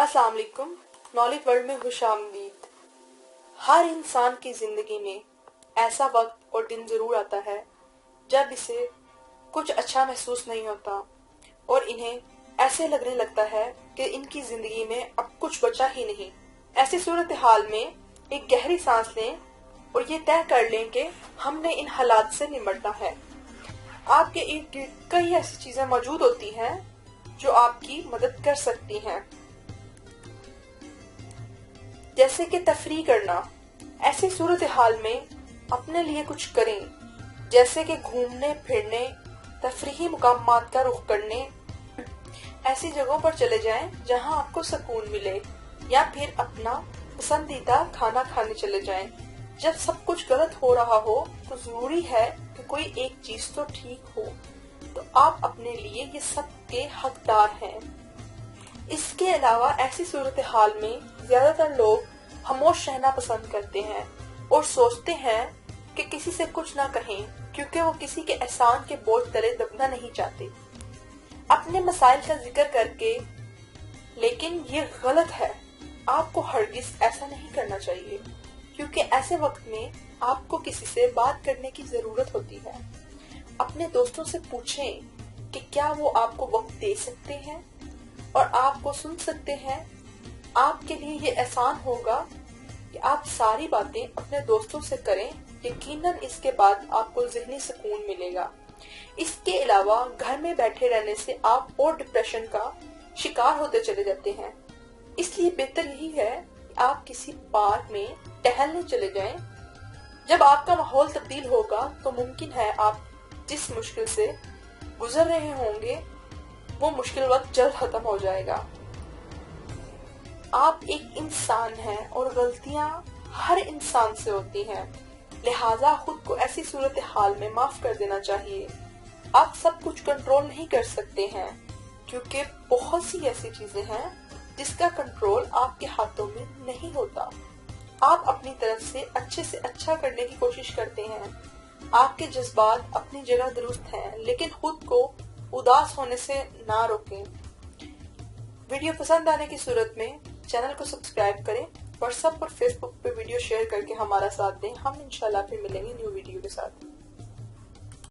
अस्सलाम वालेकुम। Knowledge world में खुशामदीद। हर इंसान की जिंदगी में ऐसा वक्त और दिन जरूर आता है जब इसे कुछ अच्छा महसूस नहीं होता और इन्हें ऐसे लगने लगता है कि इनकी जिंदगी में अब कुछ बचा ही नहीं। ऐसी सूरत हाल में एक गहरी सांस लें और ये तय कर लें कि हमने इन हालात से निपटना है। आपके इर्द गिर्द कई ऐसी चीजें मौजूद होती हैं जो आपकी मदद कर सकती हैं, जैसे कि तफरीह करना। ऐसी सूरत हाल में अपने लिए कुछ करें, जैसे कि घूमने फिरने, तफरीही मुकामात का रुख करने। ऐसी जगहों पर चले जाएं जहां आपको सुकून मिले, या फिर अपना पसंदीदा खाना खाने चले जाएं। जब सब कुछ गलत हो रहा हो तो जरूरी है कि कोई एक चीज तो ठीक हो, तो आप अपने लिए ये सब के हकदार हैं। इसके अलावा ऐसी सूरत हाल में ज्यादातर लोग खामोश रहना पसंद करते हैं और सोचते हैं कि किसी से कुछ ना कहें, क्योंकि वो किसी के एहसान के बोझ तले दबना नहीं चाहते अपने मसाइल का जिक्र करके। लेकिन ये गलत है। आपको हरगिज ऐसा नहीं करना चाहिए, क्योंकि ऐसे वक्त में आपको किसी से बात करने की जरूरत होती है। अपने दोस्तों से पूछें कि क्या वो आपको वक्त दे सकते हैं और आपको सुन सकते हैं। आपके लिए ये आसान होगा कि आप सारी बातें अपने दोस्तों से करें। यकीनन इसके बाद आपको ज़हनी सुकून मिलेगा। इसके अलावा घर में बैठे रहने से आप और डिप्रेशन का शिकार होते चले जाते हैं। इसलिए बेहतर यही है कि आप किसी पार्क में टहलने चले जाएं। जब आपका माहौल तब्दील होगा तो मुमकिन है आप जिस मुश्किल से गुजर रहे होंगे वो मुश्किल वक्त जल्द खत्म हो जाएगा। आप एक इंसान हैं और गलतियां हर इंसान से होती हैं, लिहाजा खुद को ऐसी सूरत हाल में माफ कर देना चाहिए। आप सब कुछ कंट्रोल नहीं कर सकते हैं, क्योंकि बहुत सी ऐसी चीजें हैं जिसका कंट्रोल आपके हाथों में नहीं होता। आप अपनी तरफ से अच्छा करने की कोशिश करते हैं। आपके जज्बात अपनी जगह दुरुस्त हैं, लेकिन खुद को उदास होने से ना रोकें। वीडियो पसंद आने की सूरत में चैनल को सब्सक्राइब करें। व्हाट्सएप और फेसबुक पे वीडियो शेयर करके हमारा साथ दें। हम इंशाल्लाह फिर मिलेंगे न्यू वीडियो के साथ।